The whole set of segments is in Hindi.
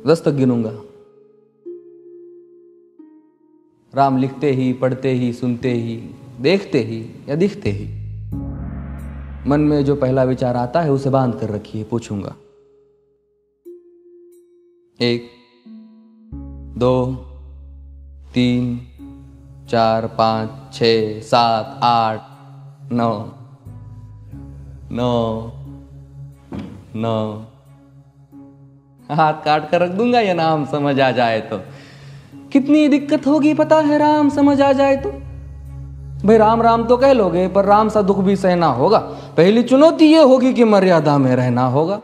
10 तक गिनूंगा। राम लिखते ही, पढ़ते ही, सुनते ही, देखते ही या दिखते ही मन में जो पहला विचार आता है उसे बांध कर रखिए। पूछूंगा 1 2 3 4 5 6 7 8 9 9 9। हाथ काट कर रख दूंगा ये नाम समझ आ जाए तो। कितनी दिक्कत होगी पता है राम समझ आ जाए तो। भाई राम राम तो कह लोगे पर राम सा दुख भी सहना होगा। पहली चुनौती ये होगी कि मर्यादा में रहना होगा।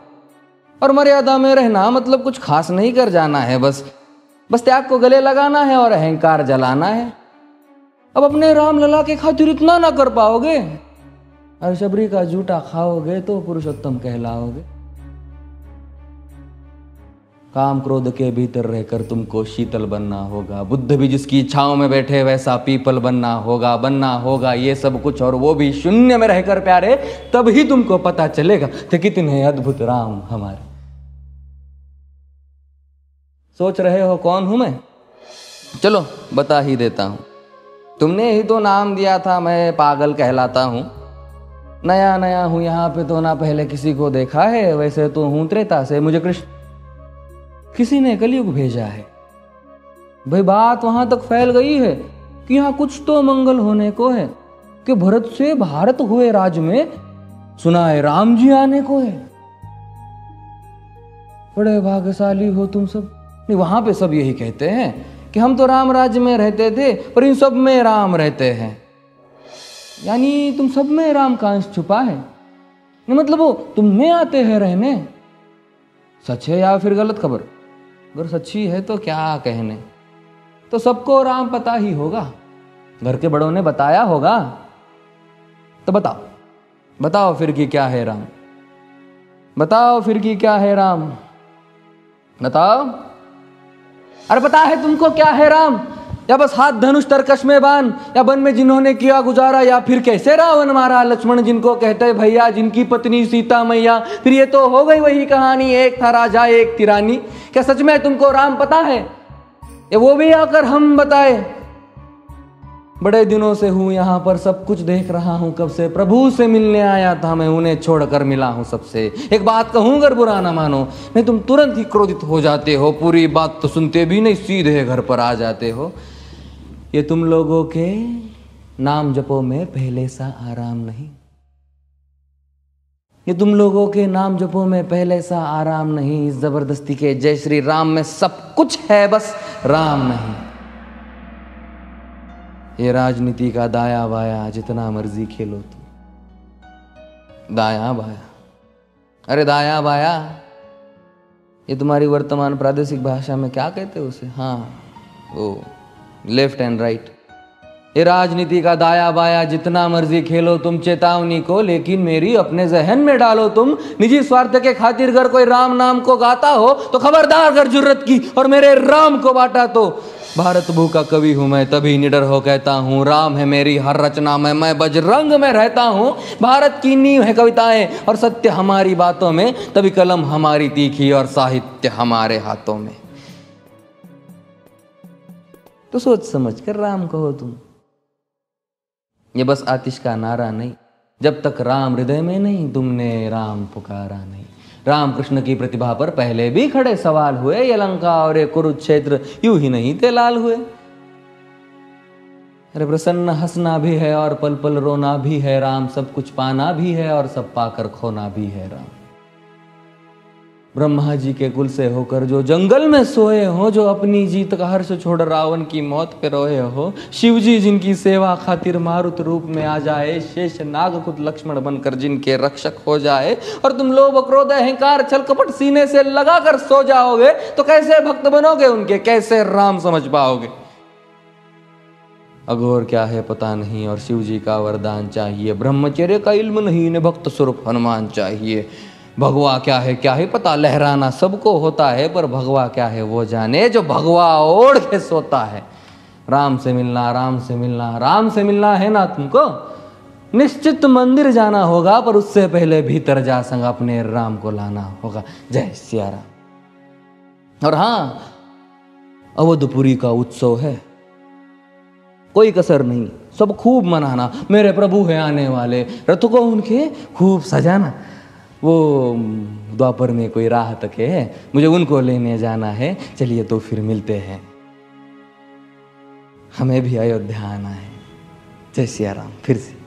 और मर्यादा में रहना मतलब कुछ खास नहीं कर जाना है, बस त्याग को गले लगाना है और अहंकार जलाना है। अब अपने राम लला के खातिर इतना ना कर पाओगे और शबरी का जूठा खाओगे तो पुरुषोत्तम कहलाओगे। काम क्रोध के भीतर रहकर तुमको शीतल बनना होगा। बुद्ध भी जिसकी इच्छाओं में बैठे वैसा पीपल बनना होगा ये सब कुछ, और वो भी शून्य में रहकर प्यारे। तभी तुमको पता चलेगा कि कितने अद्भुत राम हमारे। सोच रहे हो कौन हूं मैं? चलो बता ही देता हूं। तुमने ही तो नाम दिया था मैं पागल कहलाता हूं। नया नया हूं यहाँ पे तो ना पहले किसी को देखा है। वैसे तो हूं त्रेता से, मुझे कृष्ण किसी ने कलयुग भेजा है। भाई बात वहां तक फैल गई है कि यहाँ कुछ तो मंगल होने को है कि भरत से भारत हुए राज में सुना है राम जी आने को है। बड़े भाग्यशाली हो तुम सब। नहीं, वहां पे सब यही कहते हैं कि हम तो राम राज्य में रहते थे पर इन सब में राम रहते हैं। यानी तुम सब में राम का अंश छुपा है। नहीं मतलब वो तुम में आते हैं रहने। सच है या फिर गलत खबर? अगर सच्ची है तो क्या कहने। तो सबको राम पता ही होगा, घर के बड़ों ने बताया होगा। तो बताओ फिर कि क्या है राम। बताओ फिर कि क्या है राम। बताओ। अरे पता है तुमको क्या है राम? या बस हाथ धनुष तरकश में बांध, या वन में जिन्होंने किया गुजारा, या फिर कैसे रावण मारा लक्ष्मण जिनको कहते भैया, जिनकी पत्नी सीता मैया। फिर ये तो हो गई वही कहानी, एक था राजा एक थी रानी। क्या सच में तुमको राम पता है या वो भी आकर हम बताए? बड़े दिनों से हूं यहां पर, सब कुछ देख रहा हूं कब से। प्रभु से मिलने आया था मैं, उन्हें छोड़कर मिला हूं सबसे। एक बात कहूं अगर बुरा ना मानो, नहीं तुम तुरंत ही क्रोधित हो जाते हो। पूरी बात तो सुनते भी नहीं, सीधे घर पर आ जाते हो। ये तुम लोगों के नाम जपो में पहले सा आराम नहीं। ये तुम लोगों के नाम जपो में पहले सा आराम नहीं। इस जबरदस्ती के जय श्री राम में सब कुछ है, बस राम नहीं। ये राजनीति का दाया बाया जितना मर्जी खेलो तुम। दाया बाया, अरे दाया बाया ये तुम्हारी वर्तमान प्रादेशिक भाषा में क्या कहते हो उसे? हाँ वो लेफ्ट एंड राइट। ये राजनीति का दाया बाया जितना मर्जी खेलो तुम चेतावनी को, लेकिन मेरी अपने जहन में डालो तुम। निजी स्वार्थ के खातिर अगर कोई राम नाम को गाता हो तो खबरदार अगर जुर्रत की और मेरे राम को बांटा तो। भारत भू का कवि हूं मैं, तभी निडर हो कहता हूं राम है मेरी हर रचना में, मैं बजरंग में रहता हूं। भारत की नींव है कविताएं और सत्य हमारी बातों में, तभी कलम हमारी तीखी और साहित्य हमारे हाथों में। तो सोच समझ कर राम कहो तुम। ये बस आतिश का नारा नहीं, जब तक राम हृदय में नहीं तुमने राम पुकारा नहीं। राम कृष्ण की प्रतिभा पर पहले भी खड़े सवाल हुए। ये लंका और ये कुरुक्षेत्र यूं ही नहीं थे लाल हुए। अरे प्रसन्न हंसना भी है और पल पल रोना भी है राम। सब कुछ पाना भी है और सब पाकर खोना भी है राम। ब्रह्मा जी के कुल से होकर जो जंगल में सोए हो, जो अपनी जीत का हर्ष छोड़ रावण की मौत पे रोए हो। शिव जी जिनकी सेवा खातिर मारुत रूप में आ जाए, शेष नाग खुद लक्ष्मण बनकर जिनके रक्षक हो जाए। और तुम लोभ क्रोध अहंकार छल कपट सीने से लगा कर सो जाओगे तो कैसे भक्त बनोगे उनके, कैसे राम समझ पाओगे? अघोर क्या है पता नहीं और शिव जी का वरदान चाहिए। ब्रह्मचर्य का इल्म नहीं ने भक्त स्वरूप हनुमान चाहिए। भगवा क्या है पता, लहराना सबको होता है पर भगवा क्या है वो जाने जो भगवा ओढ़ के सोता है। राम से मिलना, राम से मिलना, राम से मिलना है ना तुमको? निश्चित मंदिर जाना होगा पर उससे पहले भीतर जा संग अपने राम को लाना होगा। जय सिया राम, और हाँ, अवधपुरी का उत्सव है, कोई कसर नहीं, सब खूब मनाना। मेरे प्रभु है आने वाले, रथ को उनके खूब सजाना। वो द्वापर में कोई राह तक है, मुझे उनको लेने जाना है। चलिए तो फिर मिलते हैं, हमें भी अयोध्या आना है। जय सिया राम। फिर से